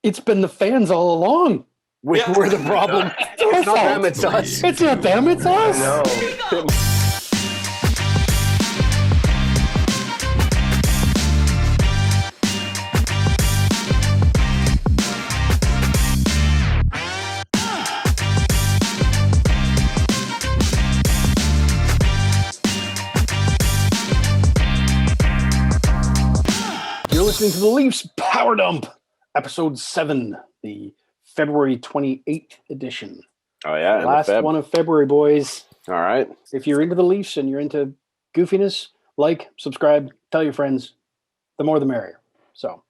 It's been the fans all along. We're the problem. It's not them, it's us. It's not them, it's us. No. You're listening to the Leafs Power Dump, episode 7, the February 28th edition. Oh, yeah. Last one of February, boys. All right. If you're into the Leafs and you're into goofiness, like, subscribe, tell your friends. The more the merrier. So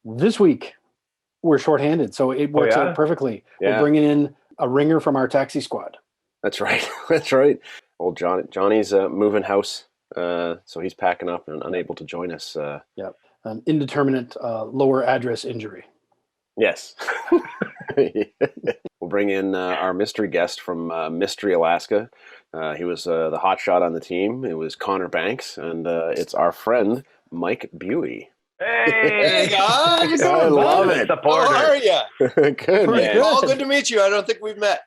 this week, we're shorthanded, so it works out perfectly. Yeah. We're bringing in a ringer from our taxi squad. That's right. That's right. Old Johnny's moving house, so he's packing up and unable to join us. Yep. An indeterminate lower address injury. Yes. We'll bring in our mystery guest from Mystery, Alaska. He was the hot shot on the team. It was Connor Banks, and it's our friend, Mike Buie. Hey guys! I love it. Supporter. How are you? Good, man. All good to meet you. I don't think we've met.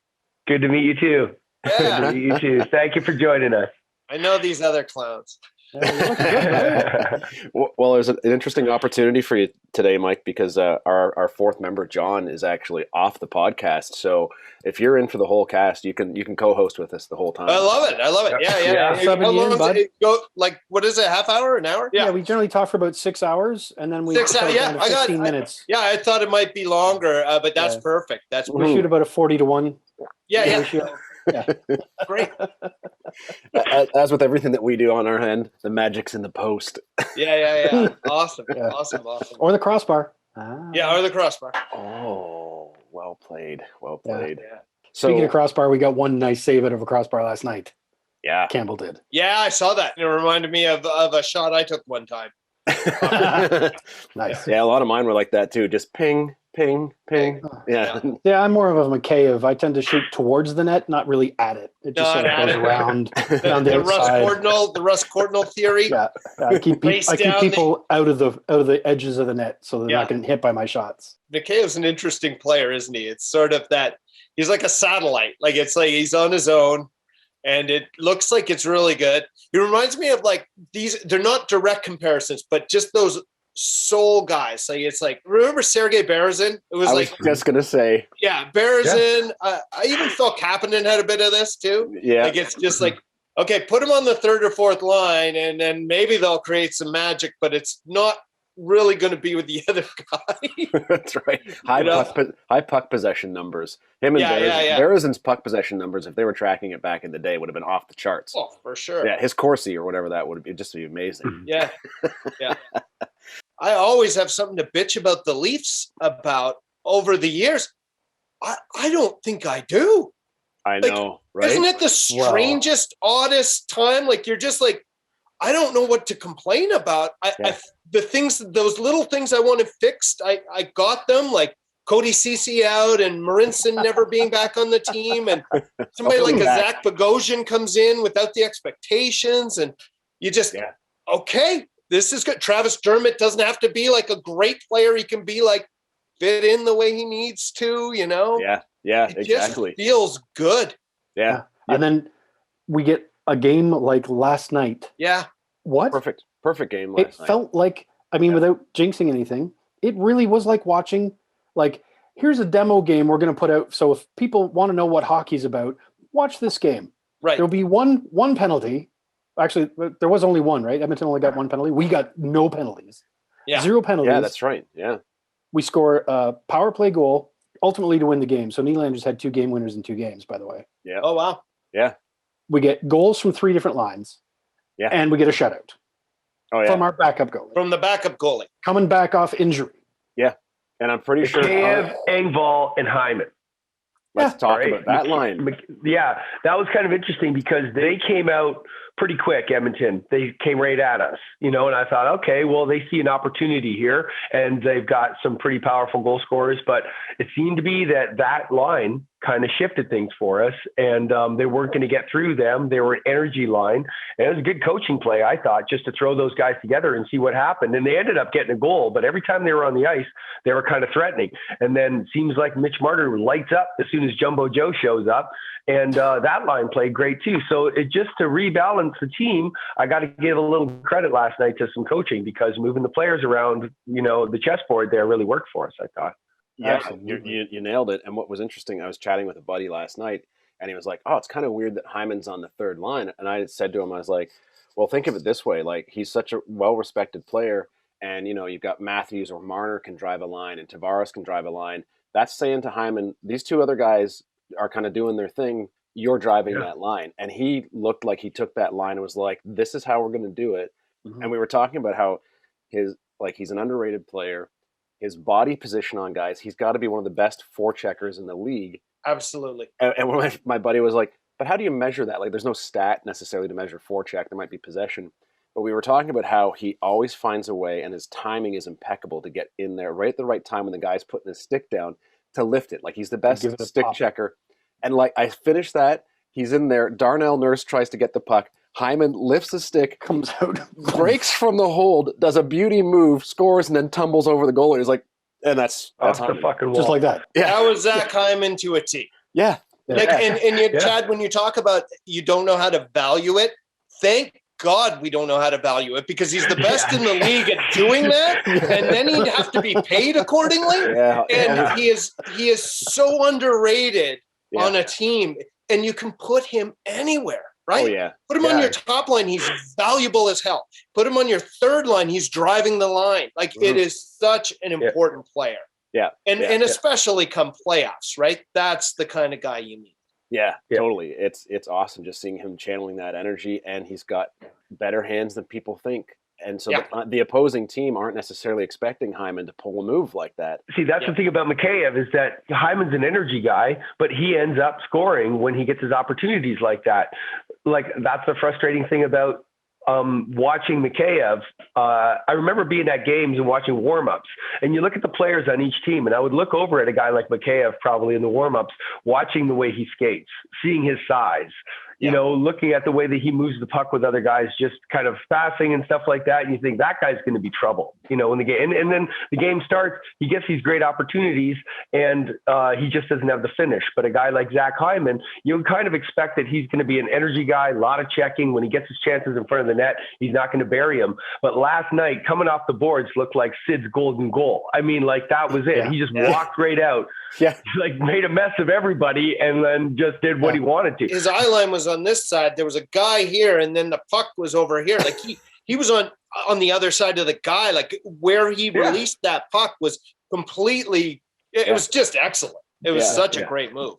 Good to meet you too. Good Yeah, to meet you too. Thank you for joining us. I know these other clowns. Well, there's an interesting opportunity for you today, Mike, because our fourth member, John, is actually off the podcast. So if you're in for the whole cast, you can co-host with us the whole time. I love it. Yeah. Subbing How you in, long bud. does it go? Like, what is it? Half hour? An hour? Yeah, we generally talk for about 6 hours, and then we 6 cut hours. it down to 15 minutes. I thought it might be longer, but that's perfect. That's We shoot about a 40-1 yeah. ratio. Yeah. Great. As with everything that we do on our end, the magic's in the post. Yeah. Awesome. Yeah. Awesome. Or the crossbar. Yeah, or the crossbar. Oh, well played. Well Yeah. played. Yeah. Speaking So, of crossbar, we got one nice save out of a crossbar last night. yeah. Campbell did. Yeah, I saw that. It reminded me of a shot I took one time. Nice. Yeah, a lot of mine were like that too. Just ping, ping, ping. Yeah. Yeah, I'm more of a Mikheyev. I tend to shoot towards the net, not really at it. It just Not sort of at goes it. around down the The outside. Russ Cordnell theory. Yeah, I keep Race down people out of the edges of the net, so they're Yeah. not getting hit by my shots. Mikheyev's an interesting player, isn't he? It's sort of that he's like a satellite. Like it's like he's on his own, and it looks like it's really good. He reminds me of like these. They're not direct comparisons, but just those soul guys. Like it's like remember Sergei Berezin? It was I like was just gonna say. yeah, Berezin. I even thought Kapanen had a bit of this too. Yeah. Like it's just like okay, put him on the third or fourth line, and then maybe they'll create some magic, but it's not really going to be with the other guy. That's right. High puck possession numbers. Him and Berezin's puck possession numbers, if they were tracking it back in the day, would have been off the charts. Oh, for sure. Yeah, his Corsi or whatever that would just be amazing. Yeah. I always have something to bitch about the Leafs about over the years. I don't think I do. I know, right? Isn't it the strangest, oddest time? Like you're just like, I don't know what to complain about. Those little things I wanted fixed, I got them. Like Cody Ceci out and Marinson never being back on the team, and somebody like a Zach Bogosian comes in without the expectations, and you just okay, this is good. Travis Dermott doesn't have to be like a great player; he can be like fit in the way he needs to. You know? Yeah, it exactly. Just feels good. Yeah, and then we get a game like last night. Yeah. What? Perfect game last night. It felt like, I mean, without jinxing anything, it really was like watching, like, here's a demo game we're going to put out. So if people want to know what hockey's about, watch this game. Right. There'll be one penalty. Actually, there was only one, right? Edmonton only got one penalty. We got no penalties. Yeah. 0 penalties. Yeah, that's right. Yeah. We score a power play goal, ultimately to win the game. So Nylander's had 2 game winners in 2 games, by the way. Yeah. Oh, wow. Yeah. We get goals from 3 different lines. Yeah. And we get a shutout. Oh, yeah. From our backup goalie. From the backup goalie. Coming back off injury. Yeah. And I'm pretty sure. Mikheyev, Engvall, and Hyman. Let's talk about that line. Yeah, that was kind of interesting because they came out pretty quick, Edmonton. They came right at us, and I thought, okay, well, they see an opportunity here, and they've got some pretty powerful goal scorers, but it seemed to be that line kind of shifted things for us, and they weren't going to get through them. They were an energy line, and it was a good coaching play, I thought, just to throw those guys together and see what happened. And they ended up getting a goal, but every time they were on the ice, they were kind of threatening. And then it seems like Mitch Marner lights up as soon as Jumbo Joe shows up. And that line played great too. So it just to rebalance the team, I got to give a little credit last night to some coaching, because moving the players around, the chessboard there really worked for us, I thought. Yeah, you nailed it. And what was interesting, I was chatting with a buddy last night, and he was like, oh, it's kind of weird that Hyman's on the third line. And I said to him, I was like, well, think of it this way. Like, he's such a well-respected player, and, you've got Matthews or Marner can drive a line, and Tavares can drive a line. That's saying to Hyman, these two other guys are kind of doing their thing. You're driving that line. And he looked like he took that line and was like, this is how we're going to do it. Mm-hmm. And we were talking about how he's an underrated player. His body position on guys, he's got to be one of the best forecheckers in the league. Absolutely. And when my buddy was like, but how do you measure that? Like, there's no stat necessarily to measure forecheck. There might be possession. But we were talking about how he always finds a way, and his timing is impeccable to get in there right at the right time when the guy's putting his stick down to lift it. Like, he's the best stick checker. And like, I finished that. He's in there. Darnell Nurse tries to get the puck. Hyman lifts the stick, comes out, breaks from the hold, does a beauty move, scores, and then tumbles over the goalie. He's like, and that's off the fucking wall. Just like that. Yeah. That was Zach Hyman to a T. Yeah. Like, and Chad, when you talk about you don't know how to value it, thank God we don't know how to value it, because he's the best in the league at doing that, and then he'd have to be paid accordingly. Yeah. And he is so underrated on a team, and you can put him anywhere, right? Oh, yeah. Put him on your top line, he's valuable as hell. Put him on your third line, he's driving the line. Like, it is such an important player. Yeah. And especially come playoffs, right? That's the kind of guy you need. Yeah, totally. It's awesome just seeing him channeling that energy, and he's got better hands than people think. And so the opposing team aren't necessarily expecting Hyman to pull a move like that. See, that's the thing about Mikheyev, is that Hyman's an energy guy, but he ends up scoring when he gets his opportunities like that. Like, that's the frustrating thing about watching Mikheyev. I remember being at games and watching warm-ups, and you look at the players on each team, and I would look over at a guy like Mikheyev probably in the warm-ups, watching the way he skates, seeing his size, looking at the way that he moves the puck with other guys, just kind of passing and stuff like that. And you think that guy's going to be trouble, in the game. And then the game starts, he gets these great opportunities, and he just doesn't have the finish. But a guy like Zach Hyman, you kind of expect that he's going to be an energy guy, a lot of checking. When he gets his chances in front of the net, he's not going to bury him. But last night, coming off the boards, looked like Sid's golden goal. I mean, like, that was it. He just walked right out. Yeah. Like, made a mess of everybody, and then just did what he wanted to. His eye line was on this side. There was a guy here, and then the puck was over here. Like, he was on the other side of the guy. Like, where he released that puck was completely. It was just excellent. It was such a great move.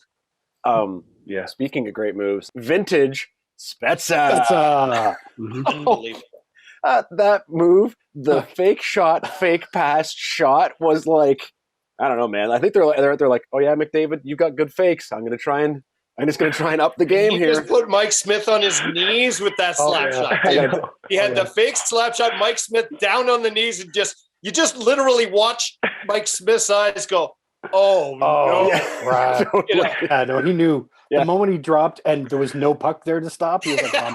Speaking of great moves, vintage Spezza. Unbelievable. That move, the fake shot, fake pass shot was like, I don't know, man. I think they're like, oh yeah, McDavid, you got good fakes. I'm just gonna try and up the game here. He just put Mike Smith on his knees with that slap shot. He had the fake slap shot, Mike Smith down on the knees, and you just literally watch Mike Smith's eyes go, oh no. Right. Yeah, no, he knew. The moment he dropped and there was no puck there to stop, he was like, I'm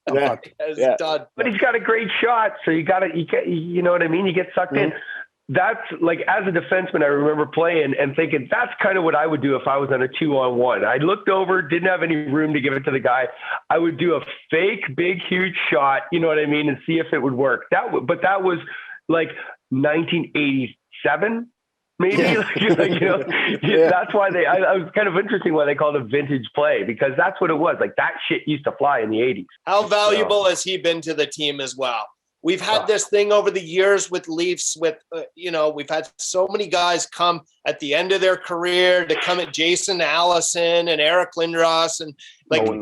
fucked. It's done. But he's got a great shot, so you know what I mean? You get sucked in. That's like, as a defenseman, I remember playing and thinking that's kind of what I would do if I was on a 2-on-1. I looked over, didn't have any room to give it to the guy. I would do a fake, big, huge shot, you know what I mean, and see if it would work. But that was like 1987. Maybe that's why I was kind of interesting why they called it vintage play, because that's what it was. Like, that shit used to fly in the 80s. How valuable has he been to the team as well? We've had this thing over the years with Leafs with, we've had so many guys come at the end of their career to come at Jason Allison and Eric Lindros and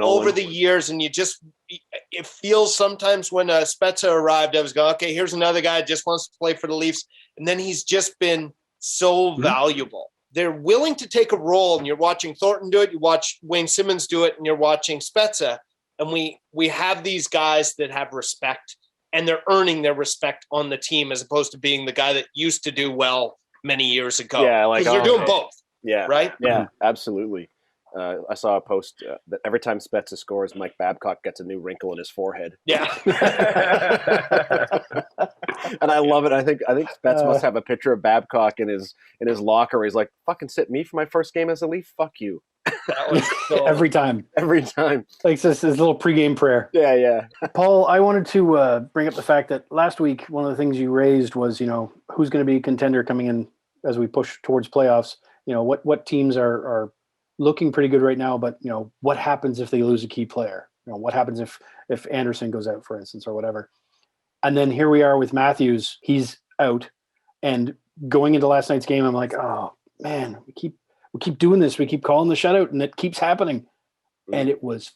over the years. And it feels sometimes when Spezza arrived, I was going, okay, here's another guy that just wants to play for the Leafs. And then he's just been so valuable. They're willing to take a role, and you're watching Thornton do it. You watch Wayne Simmons do it, and you're watching Spezza. and we have these guys that have respect, and they're earning their respect on the team as opposed to being the guy that used to do well many years ago. Yeah, like they're doing both. Yeah, right. Yeah, absolutely. I saw a post that every time Spezza scores, Mike Babcock gets a new wrinkle in his forehead. Yeah, and I love it. I think Spezza must have a picture of Babcock in his locker. He's like, "Fucking sit me for my first game as a Leaf. Fuck you." that was so, every time. Like this little pregame prayer. Yeah. Paul, I wanted to bring up the fact that last week one of the things you raised was, who's going to be a contender coming in as we push towards playoffs. What teams are looking pretty good right now, but what happens if they lose a key player? What happens if Anderson goes out, for instance, or whatever? And then here we are with Matthews. He's out, and going into last night's game, I'm like, oh man, we keep doing this. We keep calling the shutout, and it keeps happening. And it was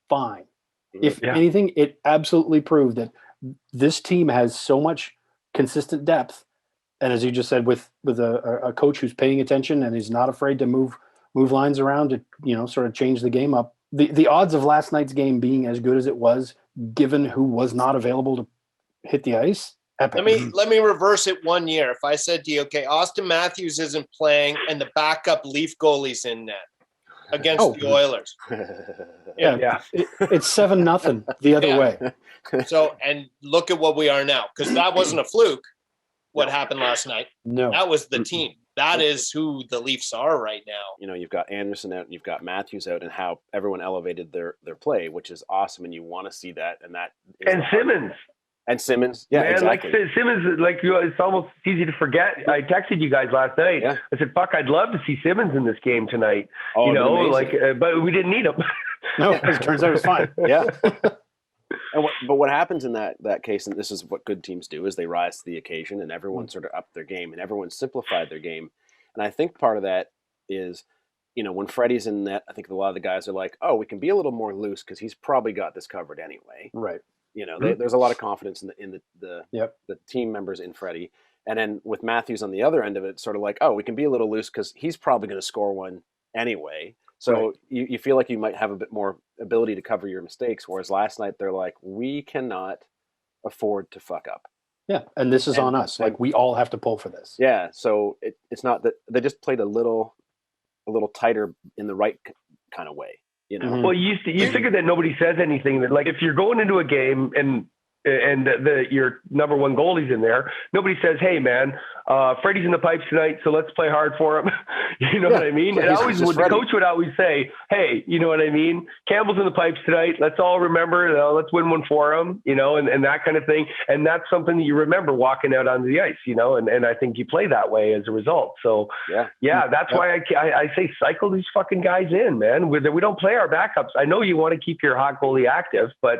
fine. If anything, it absolutely proved that this team has so much consistent depth. And as you just said, with a coach who's paying attention and is not afraid to move lines around to, sort of change the game up. The odds of last night's game being as good as it was, given who was not available to hit the ice, epic. Let me reverse it 1 year. If I said to you, okay, Austin Matthews isn't playing and the backup Leaf goalie's in net against the Oilers. Yeah. It's 7-0 the other way. So, and look at what we are now, because that wasn't a fluke. What happened last night? No, that was the team. That is who the Leafs are right now. You've got Anderson out and you've got Matthews out, and how everyone elevated their play, which is awesome, and you want to see that. And that is Simmons. Yeah, man, exactly. Like Simmons, it's almost easy to forget. I texted you guys last night. Yeah. I said, "Fuck, I'd love to see Simmons in this game tonight." But we didn't need him. No, it turns out it's fine. Yeah. But what happens in that case, and this is what good teams do, is they rise to the occasion, and everyone sort of upped their game, and everyone simplified their game. And I think part of that is, when Freddie's in net, I think a lot of the guys are like, "Oh, we can be a little more loose because he's probably got this covered anyway." Right. There's a lot of confidence in the team members in Freddie, and then with Matthews on the other end of it, it's sort of like, "Oh, we can be a little loose because he's probably going to score one anyway." So you feel like you might have a bit more ability to cover your mistakes, whereas last night they're like, we cannot afford to fuck up. Yeah, and this is on us. Like, we all have to pull for this. Yeah, so it's not that they just played a little tighter in the right kind of way. Well, you figure that nobody says anything. That, like, if you're going into a game and your number one goalie's in there, nobody says, "Hey man, Freddie's in the pipes tonight, so let's play hard for him." You know what I mean? Yeah, the coach would always say, "Hey, you know what I mean? Campbell's in the pipes tonight. Let's all remember, let's win one for him," and that kind of thing. And that's something that you remember walking out onto the ice, and I think you play that way as a result. So that's why I say cycle these fucking guys in, man. We don't play our backups. I know you want to keep your hot goalie active, but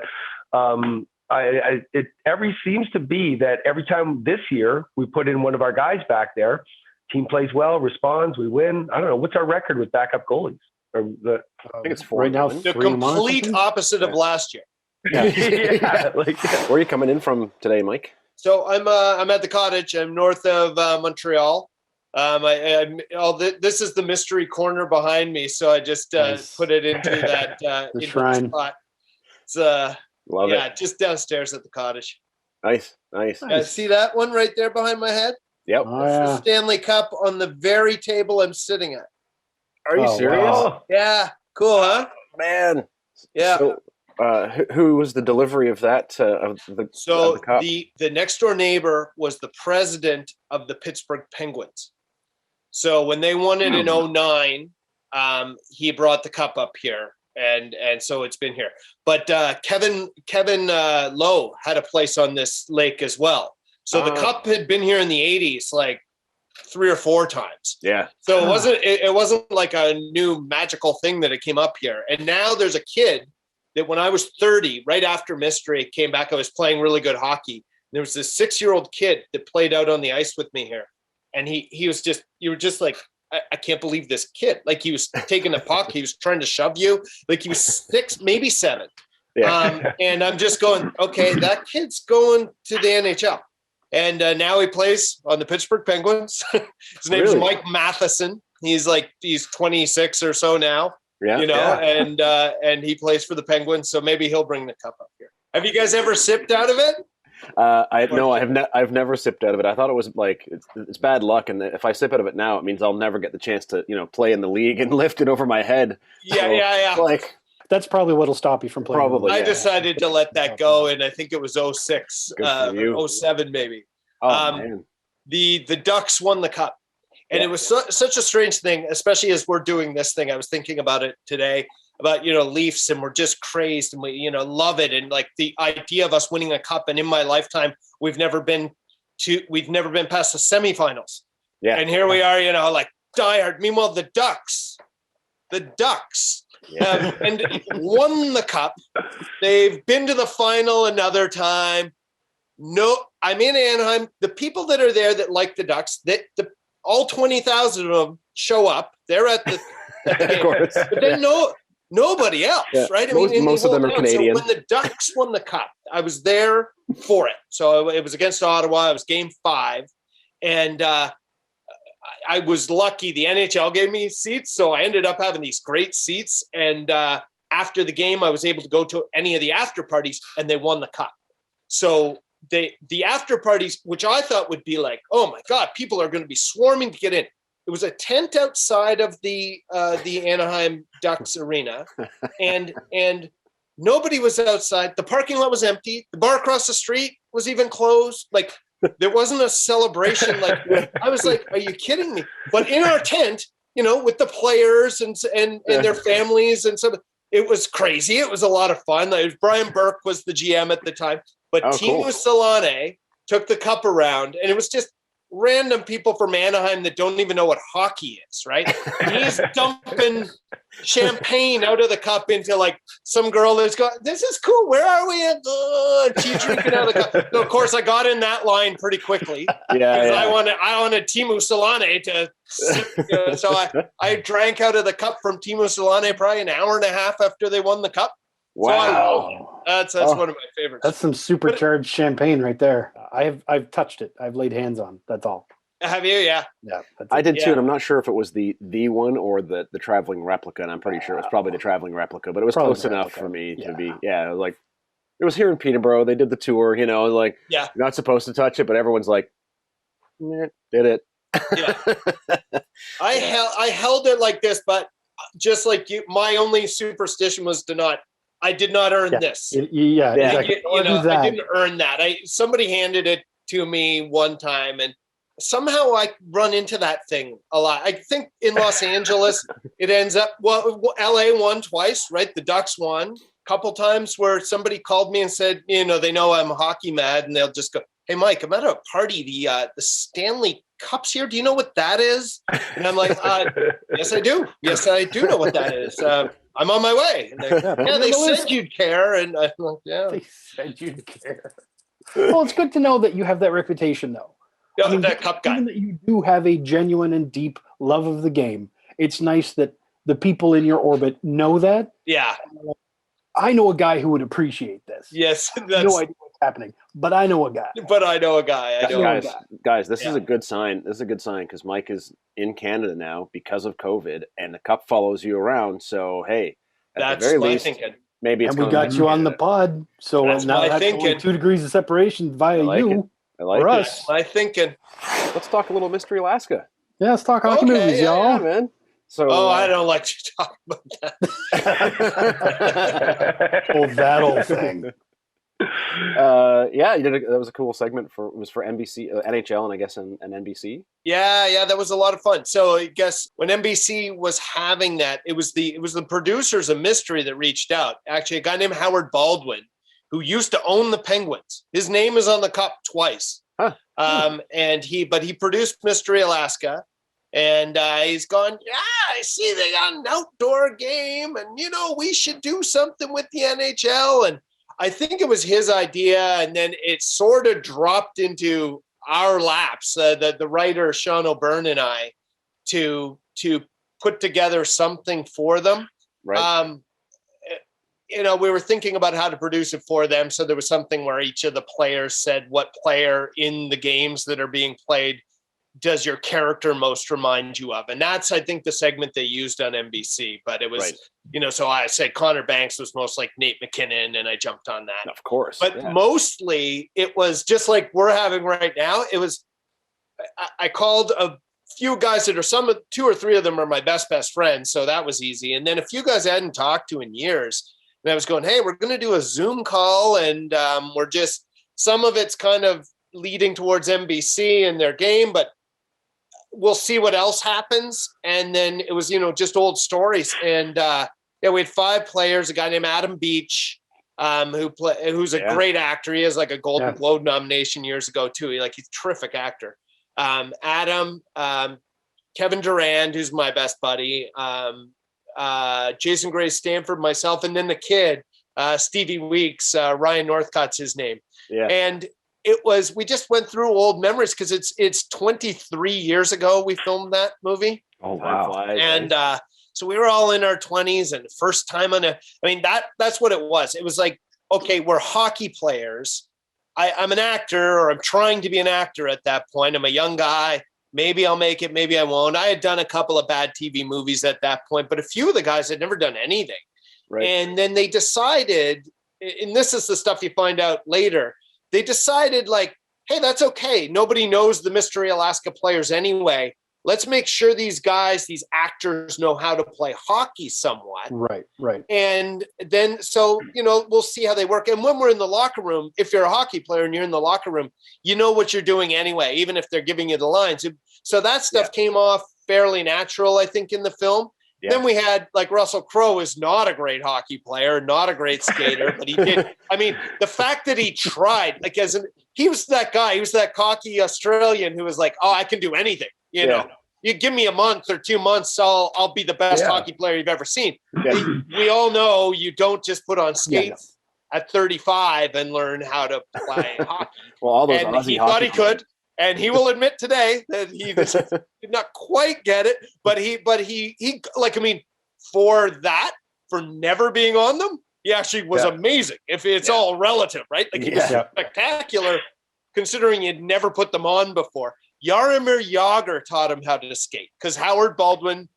it seems to be that every time this year we put in one of our guys back there, team plays well, responds, we win. I don't know. What's our record with backup goalies? I think it's 4 right now. The complete opposite of last year. Yeah. Where are you coming in from today, Mike? So I'm at the cottage. I'm north of Montreal. This is the mystery corner behind me, so I just put it into that the shrine. Spot. It's Love it. Just downstairs at the cottage. Nice. See that one right there behind my head? Yep. The Stanley Cup on the very table I'm sitting at. Are you serious? Wow. Yeah. Cool, huh? Man. Yeah. So, who was the delivery of that? Of the cup? The next door neighbor was the president of the Pittsburgh Penguins. So when they won it in 2009, he brought the cup up here. And so it's been here. But Kevin Lowe had a place on this lake as well. So the cup had been here in the 80s, like 3 or 4 times. Yeah. So it wasn't like a new magical thing that it came up here. And now there's a kid that when I was 30, right after Mystery came back, I was playing really good hockey. There was this 6-year-old kid that played out on the ice with me here. And you were just like, I can't believe this kid. Like, he was taking a puck. He was trying to shove you. Like, he was 6, maybe 7. Yeah. And I'm just going, okay, that kid's going to the NHL. And now he plays on the Pittsburgh Penguins. His name's Mike Matheson. He's 26 or so now. Yeah, and he plays for the Penguins, so maybe he'll bring the cup up here. Have you guys ever sipped out of it? I've never sipped out of it. I thought it was like it's bad luck, and if I sip out of it now, it means I'll never get the chance to play in the league and lift it over my head. Yeah. Like that's probably what'll stop you from playing. Probably. I decided to let that go, and I think it was 06, 07 maybe. Oh man. The Ducks won the cup. And it was such a strange thing, especially as we're doing this thing. I was thinking about it today about, Leafs, and we're just crazed and we, love it. And like the idea of us winning a cup. And in my lifetime, we've never been past the semifinals. Yeah. And here we are, like diehard. Meanwhile, the Ducks have won the cup. They've been to the final another time. No, I'm in Anaheim. The people that are there that like the Ducks, all 20,000 of them show up. They're at the game. Of course. But then nobody else, right? I mean, most of them are Canadian. So when the Ducks won the cup, I was there for it. So it was against Ottawa. It was Game 5, and I was lucky. The NHL gave me seats, so I ended up having these great seats. And after the game, I was able to go to any of the after parties, and they won the cup. So the after parties, which I thought would be like, oh my God, people are going to be swarming to get in. It was a tent outside of the Anaheim Ducks arena, and nobody was outside. The parking lot was empty. The bar across the street was even closed. Like there wasn't a celebration. Like I was like, are you kidding me? But in our tent, with the players and their families and so it was crazy. It was a lot of fun. Brian Burke was the GM at the time. But Teemu Selanne took the cup around, and it was just random people from Anaheim that don't even know what hockey is, right? He's dumping champagne out of the cup into like some girl that's going, this is cool. Where are we at? She's drinking out of the cup. So of course, I got in that line pretty quickly. I wanted Teemu Selanne to. So I drank out of the cup from Teemu Selanne probably an hour and a half after they won the cup. Wow, that's one of my favorites. That's some supercharged champagne right there. I've touched it. I've laid hands on. That's all. Have you? Yeah. I did too, and I'm not sure if it was the one or the traveling replica. And I'm pretty sure it was probably the traveling replica, but it was close enough for me to be. Yeah, like it was here in Peterborough. They did the tour. Like you're not supposed to touch it, but everyone's like, did it. Yeah. I held it like this, but just like you, my only superstition was I did not earn this. Exactly. I didn't earn that. Somebody handed it to me one time, and somehow I run into that thing a lot. I think in Los Angeles, it ends up, LA won twice, right? The Ducks won a couple times where somebody called me and said, they know I'm hockey mad, and they'll just go, hey, Mike, I'm at a party. The Stanley Cup's here. Do you know what that is? And I'm like, yes, I do. Yes, I do know what that is. I'm on my way. They said you'd care. And I'm like, They said you'd care. Well, it's good to know that you have that reputation, though. That cup guy. Even that you do have a genuine and deep love of the game. It's nice that the people in your orbit know that. Yeah. I know a guy who would appreciate this. Yes. I have no idea what's happening, but I know a guy. Guys, this is a good sign. This is a good sign because Mike is in Canada now because of COVID, and the cup follows you around. So, hey, at the very least, thinking. Maybe it's and we got you on the pod, so that's now that's only 2 degrees of separation via you. I like us. That's my thinking. Let's talk a little Mystery Alaska. Yeah, let's talk hockey movies, y'all. Yeah, man. So, I don't like to talk about that. That old thing. You did. That was a cool segment for NBC, NHL, and I guess and NBC. Yeah, that was a lot of fun. So I guess when NBC was having that, it was the producers of Mystery that reached out. Actually, a guy named Howard Baldwin, who used to own the Penguins. His name is on the cup twice. Huh. And he produced Mystery Alaska. And he's gone, I see they got an outdoor game, and we should do something with the NHL. And I think it was his idea, and then it sort of dropped into our laps, the writer Sean O'Byrne and I, to put together something for them. Right. We were thinking about how to produce it for them. So there was something where each of the players said what player in the games that are being played does your character most remind you of? And that's, I think, the segment they used on NBC, but it was, so I said Connor Banks was most like Nate McKinnon, and I jumped on that. Of course. But mostly it was just like we're having right now. It was, I called a few guys that are 2 or 3 of them are my best friends. So that was easy. And then a few guys I hadn't talked to in years. And I was going, hey, we're going to do a Zoom call. And we're just, some of it's kind of leading towards NBC and their game, but we'll see what else happens. And then it was, just old stories. And we had 5 players, a guy named Adam Beach, who's a great actor. He has like a Golden Globe nomination years ago too. He's a terrific actor. Adam, Kevin Durand, who's my best buddy, Jason Gray Stanford, myself, and then the kid, Stevie Weeks, Ryan Northcott's his name. Yeah. And we just went through old memories because it's 23 years ago we filmed that movie. Oh, wow. And so we were all in our 20s, and first time that's what it was. It was like, okay, we're hockey players. I'm an actor, or I'm trying to be an actor at that point. I'm a young guy. Maybe I'll make it, maybe I won't. I had done a couple of bad TV movies at that point, but a few of the guys had never done anything. Right. And then they decided, and this is the stuff you find out later, they decided like, hey, that's okay. Nobody knows the Mystery Alaska players anyway. Let's make sure these guys, these actors know how to play hockey somewhat. Right. And then, so, we'll see how they work. And when we're in the locker room, if you're a hockey player and you're in the locker room, you know what you're doing anyway, even if they're giving you the lines. So that stuff came off fairly natural, I think, in the film. Yeah. Then we had like Russell Crowe is not a great hockey player, not a great skater, but he did. I mean, the fact that he tried, like he was that guy, he was that cocky Australian who was like, oh, I can do anything. You know, you give me a month or 2 months, I'll be the best hockey player you've ever seen. Yeah. We all know you don't just put on skates at 35 and learn how to play hockey. Well, all those and Aussie he thought he could, and he will admit today that he did not quite get it. But he for never being on them, he actually was amazing. If it's all relative, right? Like he was spectacular, considering he'd never put them on before. Jaromir Jagr taught him how to skate because Howard Baldwin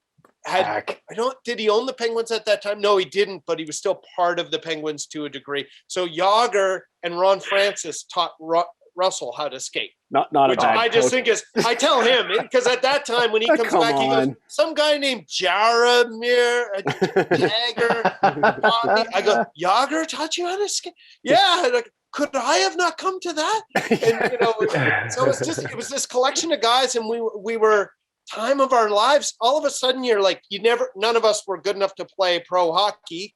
did he own the Penguins at that time? No, he didn't, but he was still part of the Penguins to a degree. So Jagr and Ron Francis taught Russell how to skate. Not which a bad I just coach. think is, I tell him, because at that time when he comes back, he goes, some guy named Jaromir Jagr. I go, Jagr taught you how to skate? Yeah. Like, could I have not come to that? And, so it was this collection of guys, and we were time of our lives. All of a sudden you're like, none of us were good enough to play pro hockey.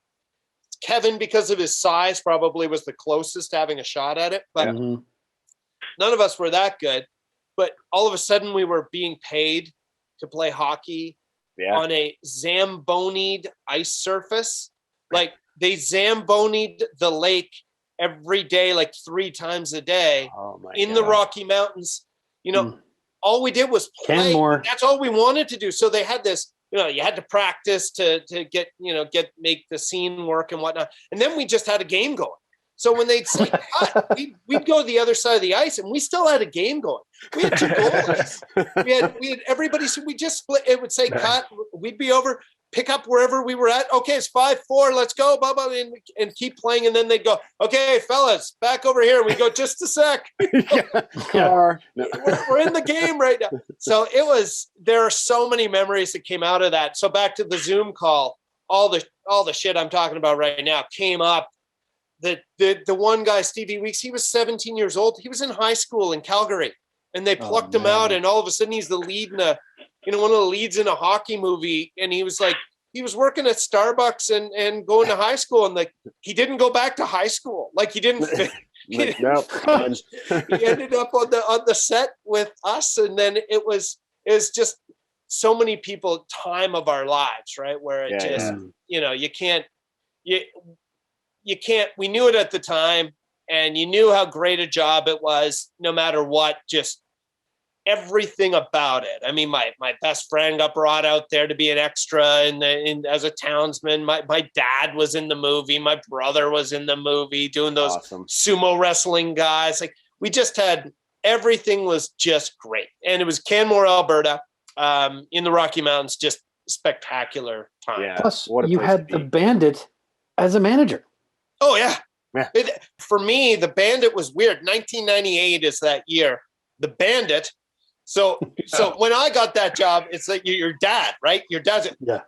Kevin, because of his size, probably was the closest to having a shot at it, but none of us were that good. But all of a sudden we were being paid to play hockey on a Zambonied ice surface. Like they Zambonied the lake every day, like 3 times a day in the Rocky Mountains. All we did was play. That's all we wanted to do. So they had this, you had to practice to get, make the scene work and whatnot. And then we just had a game going. So when they'd say cut, we'd go to the other side of the ice, and we still had a game going. We had 2 goalies. We had everybody. So we just split. It would say cut. We'd be over, pick up wherever we were at. Okay, it's 5-4. Let's go, blah, blah, and keep playing. And then they'd go, okay, fellas, back over here. We go, just a sec. We're in the game right now. So there are so many memories that came out of that. So back to the Zoom call, all the shit I'm talking about right now came up. The one guy, Stevie Weeks, he was 17 years old. He was in high school in Calgary, and they plucked him out, and all of a sudden he's the lead in one of the leads in a hockey movie. And he was like, he was working at Starbucks and going to high school, and like he didn't go back to high school. Like he didn't. He ended up on the set with us, and then it was just so many people, time of our lives, right? Where it you can't, we knew it at the time, and you knew how great a job it was, no matter what, just everything about it. I mean, my best friend got brought out there to be an extra as a townsman. My dad was in the movie. My brother was in the movie doing those sumo wrestling guys. Like we just had everything was just great. And it was Canmore, Alberta, in the Rocky Mountains, just spectacular time. Yeah. Plus, What a you place had to the be. Bandit as a manager. Oh, yeah. Yeah. For me, the Bandit was weird. 1998 is that year. The Bandit. So when I got that job, it's like your dad, right? Your dad's like, Yeah.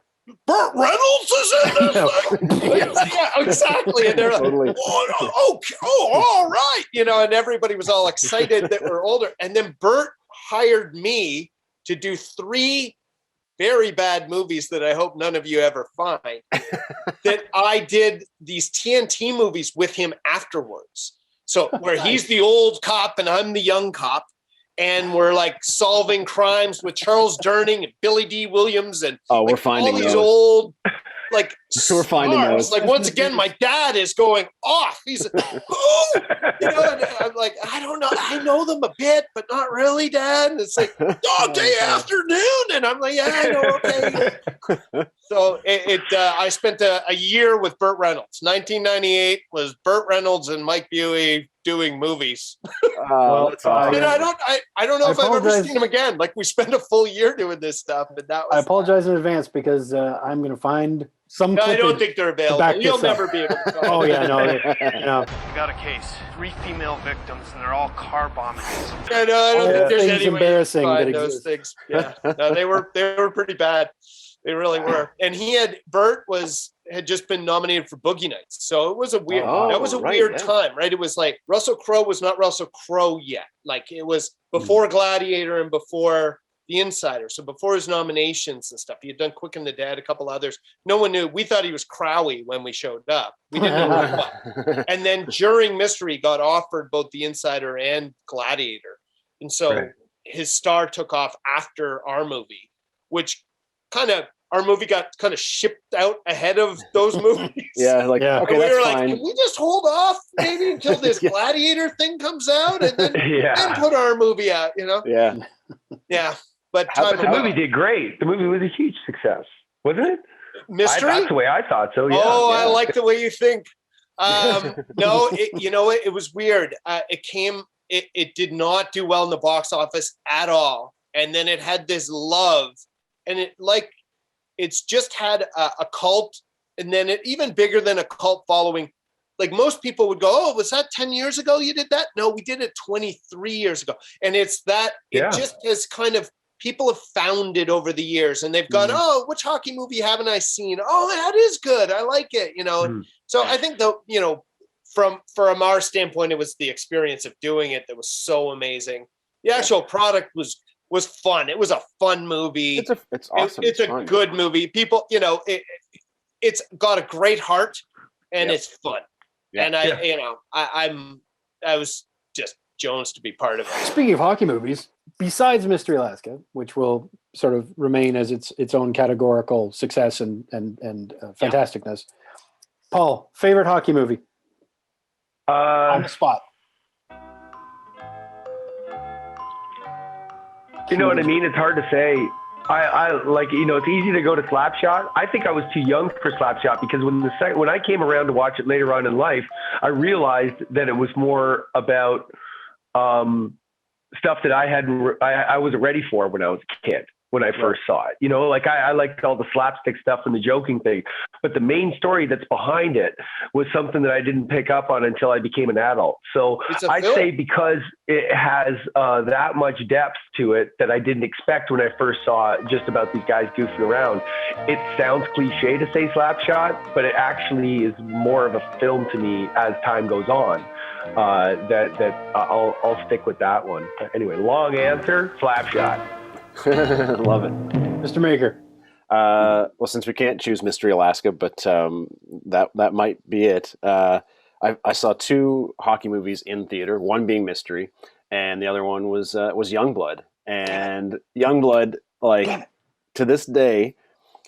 Burt Reynolds is in this thing. Yeah, exactly. And they're like, Totally. all right. And everybody was all excited that we're older. And then Burt hired me to do 3 very bad movies that I hope none of you ever find. That I did these TNT movies with him afterwards. So where he's the old cop and I'm the young cop. And we're like solving crimes with Charles Durning and Billy D. Williams and we're finding all these those. old like We're finding stars. those. Like once again, my dad is going off. He's who? And I'm like, I don't know. I know them a bit, but not really, Dad. And it's like, day afternoon, and I'm like, yeah, I know. Okay. So I spent a year with Burt Reynolds. 1998 was Burt Reynolds and Mike Buie doing movies. That's awesome. And I don't know if I've ever seen him again. Like we spent a full year doing this stuff, and that was. I apologize in advance because I'm going to find some. I don't think they're available. You'll never be able to. Oh yeah, no. We got a case. 3 female victims, and they're all car bombings. I don't think there's things any way embarrassing to that find those exist. things. Yeah, no, they were pretty bad. They really were. And Burt had just been nominated for Boogie Nights. So it was a weird, weird time, right? It was like Russell Crowe was not Russell Crowe yet. Like it was before Gladiator and before The Insider. So before his nominations and stuff, he had done Quick and the Dead, a couple others. No one knew. We thought he was Crowe when we showed up. We didn't know who he was. And then during Mystery, got offered both The Insider and Gladiator. And so his star took off after our movie, which our movie got kind of shipped out ahead of those movies. Okay, we that's were like, fine. can we just hold off maybe until this Gladiator thing comes out and then put our movie out, Yeah. Yeah. But the movie did great. The movie was a huge success, wasn't it? Mystery? That's the way I thought so, yeah. I like the way you think. No, it was weird. It did not do well in the box office at all. And then it had this love. And it's just had a cult, and then it even bigger than a cult following. Like most people would go, oh, was that 10 years ago you did that? No, we did it 23 years ago. And it's that it just has kind of, people have found it over the years and they've gone, oh, which hockey movie haven't I seen? Oh, that is good. I like it. So I think from our standpoint, it was the experience of doing it that was so amazing. The actual product was fun. It was a fun movie. It's awesome. It's a good movie. People, it's got a great heart and it's fun. Yeah. And I was just Jones to be part of it. Speaking of hockey movies, besides Mystery Alaska, which will sort of remain as its own categorical success and fantasticness, Paul, favorite hockey movie? On the spot. You know what I mean? It's hard to say. I like, it's easy to go to Slapshot. I think I was too young for Slapshot because when I came around to watch it later on in life, I realized that it was more about stuff that I wasn't ready for when I was a kid, when I first saw it. I liked all the slapstick stuff and the joking thing, but the main story that's behind it was something that I didn't pick up on until I became an adult. So I'd say because it has that much depth to it that I didn't expect when I first saw it, just about these guys goofing around. It sounds cliche to say Slapshot, but it actually is more of a film to me as time goes on. That I'll stick with that one. Anyway, long answer, Slapshot. Love it. Mr. Maker. Well, since we can't choose Mystery Alaska, but that might be it. I saw 2 hockey movies in theater, one being Mystery, and the other one was Youngblood. And Youngblood, like, to this day,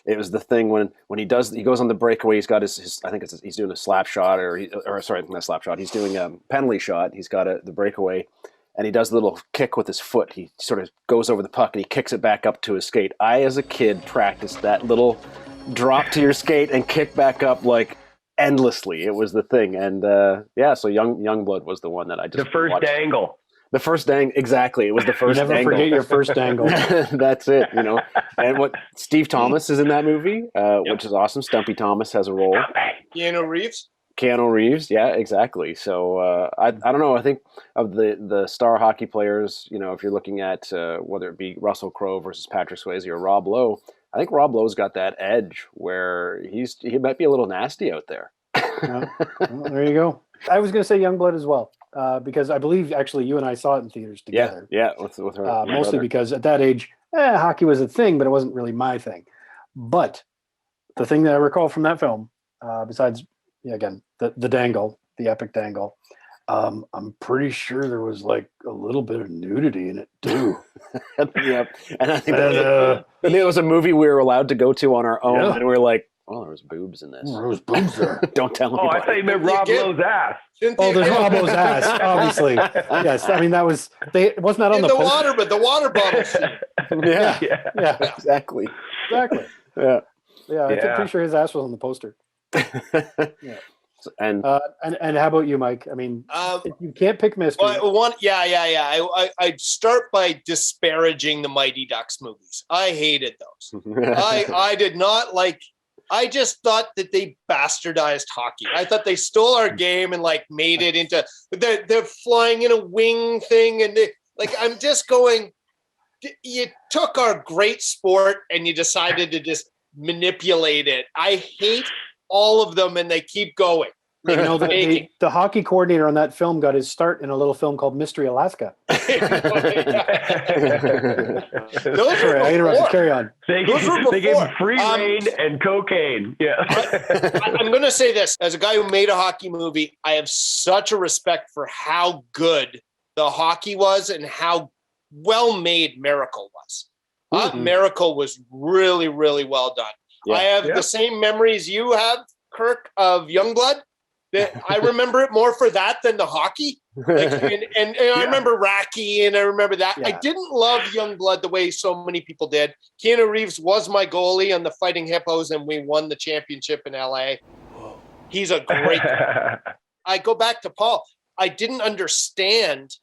it was the thing when he goes on the breakaway. He's got his I think he's doing a slap shot not slap shot. He's doing a penalty shot. He's got the breakaway, and he does a little kick with his foot. He sort of goes over the puck and he kicks it back up to his skate. I, as a kid, practiced that little drop to your skate and kick back up like endlessly. It was the thing, and so Youngblood was the one that I just the first watched. angle. The first exactly. It was the first You never dangle. forget your first dangle. That's it, you know. And what Steve Thomas is in that movie, which is awesome. Stumpy Thomas has a role. Keanu Reeves, yeah, exactly. So I don't know. I think of the star hockey players, you know, if you're looking at whether it be Russell Crowe versus Patrick Swayze or Rob Lowe, I think Rob Lowe's got that edge where he might be a little nasty out there. Well, there you go. I was going to say Youngblood as well, because I believe actually you and I saw it in theaters together. Yeah, with her. Mostly brother. because at that age, hockey was a thing, but it wasn't really my thing. But the thing that I recall from that film, besides, again, the dangle, the epic dangle, I'm pretty sure there was like a little bit of nudity in it too. Yep. And I think it was a movie we were allowed to go to on our own, and we were like, "Oh, there was boobs in this. There was boobs there." Don't tell me. Oh, I thought you meant Rob Lowe's ass. Oh, there's Rob Lowe's ass, obviously. Yes, I mean wasn't that on the water, but the water bottle scene. Yeah, exactly. Yeah. I'm pretty sure his ass was on the poster. Yeah. And how about you, Mike? I mean, if you can't pick mystery. I'd start by disparaging the Mighty Ducks movies. I hated those. I did not like. I just thought that they bastardized hockey. I thought they stole our game and like made it into they're flying in a wing thing, and I'm just going. You took our great sport and you decided to just manipulate it. I hate all of them, and they keep going. You know, the hockey coordinator on that film got his start in a little film called Mystery Alaska. Those Sorry, I interrupted. Carry on. They gave him free reign and cocaine. Yeah. I'm going to say this. As a guy who made a hockey movie, I have such a respect for how good the hockey was and how well made Miracle was. Miracle was really, really well done. Yeah. I have the same memories you have, Kirk, of Youngblood. I remember it more for that than the hockey. And I remember Racky, and I remember that. Yeah. I didn't love Youngblood the way so many people did. Keanu Reeves was my goalie on the Fighting Hippos, and we won the championship in LA. He's a great guy. I go back to Paul. I didn't understand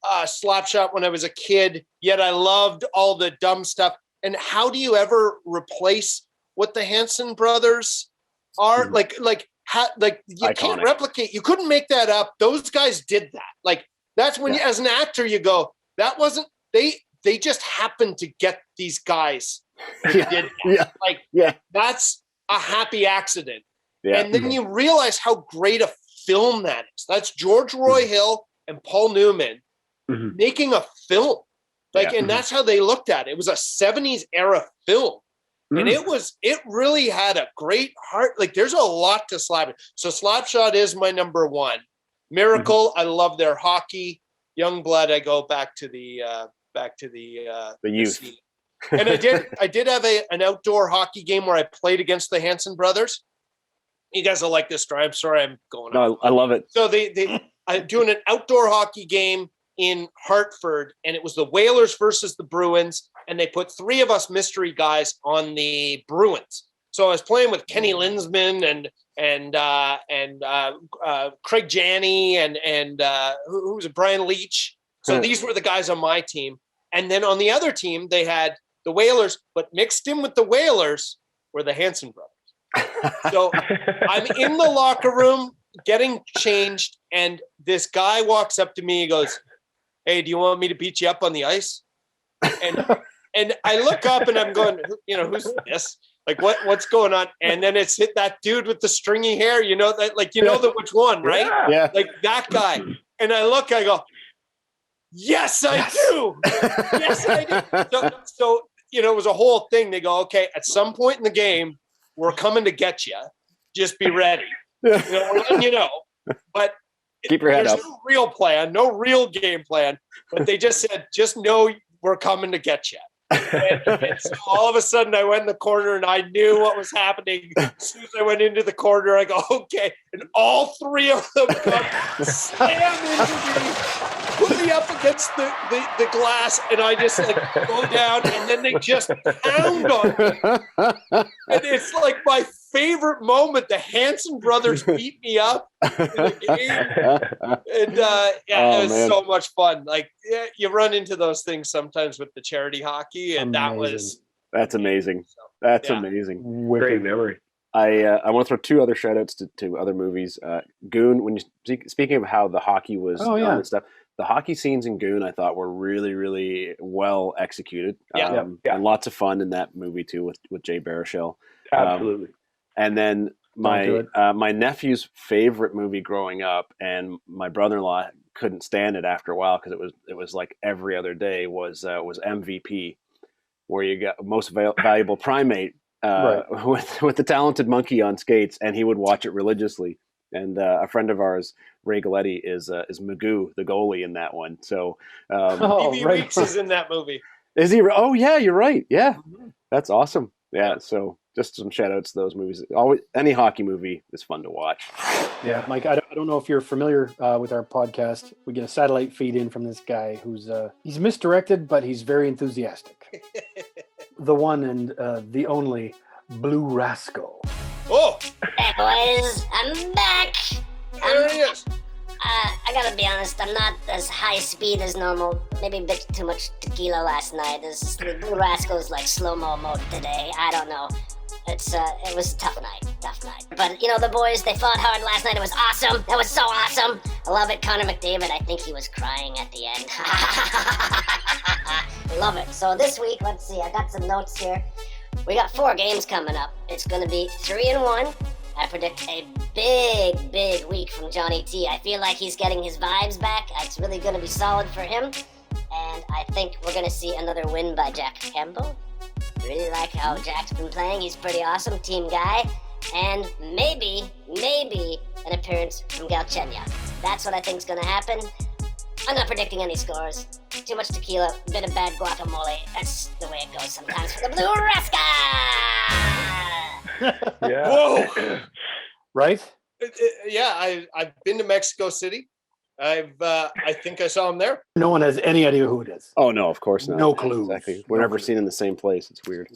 Slapshot when I was a kid, yet I loved all the dumb stuff. And how do you ever replace what the Hanson brothers are? You can't replicate. You couldn't make that up. Those guys did that. Like, that's when you, as an actor, you go, that wasn't, they just happened to get these guys who did that. That's a happy accident. Yeah. And then you realize how great a film that is. That's George Roy Hill and Paul Newman making a film. And that's how they looked at it. It was a 70s era film. And it really had a great heart. Like, there's a lot to Slap. So Slapshot is my number one. Miracle, I love their hockey. Youngblood, I go back to the youth. And I did have an outdoor hockey game where I played against the Hanson brothers. You guys will like this story. I'm sorry I'm going on. No, I love it. So I'm doing an outdoor hockey game in Hartford, and it was the Whalers versus the Bruins, and they put three of us mystery guys on the Bruins. So I was playing with Kenny Linsman and Craig Janney and who was it, Brian Leach. So these were the guys on my team. And then on the other team, they had the Whalers, but mixed in with the Whalers were the Hanson brothers. So I'm in the locker room getting changed, and this guy walks up to me. He goes, "Hey, do you want me to beat you up on the ice?" And I look up and I'm going, who's this? Like, what's going on? And then it's hit that dude with the stringy hair, which one, right? Yeah. Like that guy. And I look, I go, yes, I do. Yes, I do. So, it was a whole thing. They go, okay, at some point in the game, we're coming to get you. Just be ready. We're letting you know. But keep your head up. There's no real plan, no real game plan. But they just said, just know we're coming to get you. And so all of a sudden I went in the corner and I knew what was happening. As soon as I went into the corner, I go, okay. And all three of them come slam into me, put me up against the glass, and I just go down, and then they just pound on me. And it's like my favorite moment. The Hanson brothers beat me up in the game. And it was so much fun. Like, you run into those things sometimes with the charity hockey, and that's amazing. That's amazing. Great memory. I want to throw two other shout outs to other movies. Goon, when you speaking of how the hockey was done and stuff, the hockey scenes in Goon I thought were really, really well executed. And lots of fun in that movie too with Jay Baruchel. Absolutely. And then my nephew's favorite movie growing up, and my brother-in-law couldn't stand it after a while because it was like every other day, was MVP, where you got most valuable primate with the talented monkey on skates, and he would watch it religiously. And a friend of ours, Ray Galletti, is Magoo, the goalie in that one. So Phoebe Weeks is in that movie. Is he? Oh yeah, you're right. Yeah, that's awesome. Yeah, so just some shout outs to those movies. Always, any hockey movie is fun to watch. Yeah, Mike, I don't know if you're familiar with our podcast. We get a satellite feed in from this guy who's he's misdirected, but he's very enthusiastic. The one and the only Blue Rascal. Oh! Hey, boys, I'm back. There he is. I gotta be honest, I'm not as high speed as normal. Maybe a bit too much tequila last night. The Blue Rascal's like slow-mo mode today. I don't know. It was a tough night. But, the boys, they fought hard last night. It was awesome. That was so awesome. I love it. Connor McDavid, I think he was crying at the end. Love it. So this week, let's see, I got some notes here. We got 4 games coming up. It's going to be 3-1. I predict a big, big week from Johnny T. I feel like he's getting his vibes back. It's really going to be solid for him. And I think we're going to see another win by Jack Campbell. Really like how Jack's been playing. He's pretty awesome, team guy. And maybe an appearance from Galchenyuk. That's what I think is going to happen. I'm not predicting any scores. Too much tequila, a bit of bad guacamole. That's the way it goes sometimes for the Blue Rascal! Yeah. Whoa! Right? I've been to Mexico City. I think I saw him there. No one has any idea who it is. Oh no, of course not. No clue. Exactly. We're never seen in the same place. It's weird.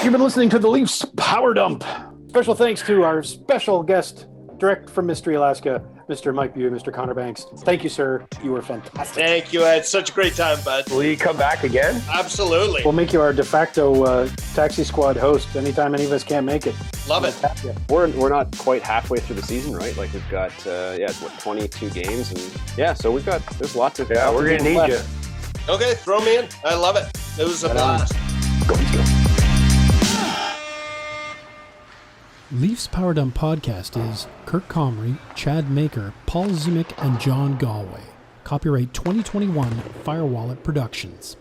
You've been listening to the Leafs Power Dump. Special thanks to our special guest, direct from Mystery, Alaska, Mr. Mike Buie, Mr. Connor Banks. Thank you, sir. You were fantastic. Thank you. I had such a great time, bud. Will you come back again? Absolutely. We'll make you our de facto taxi squad host anytime any of us can't make it. Love it. We're not quite halfway through the season, right? Like we've got 22 games, and so there's lots of we're gonna need you. Okay, throw me in. I love it. It was a blast. Go. Leafs Power Dump Podcast is Kirk Comrie, Chad Maker, Paul Zimick, and John Galway. Copyright 2021 Firewallet Productions.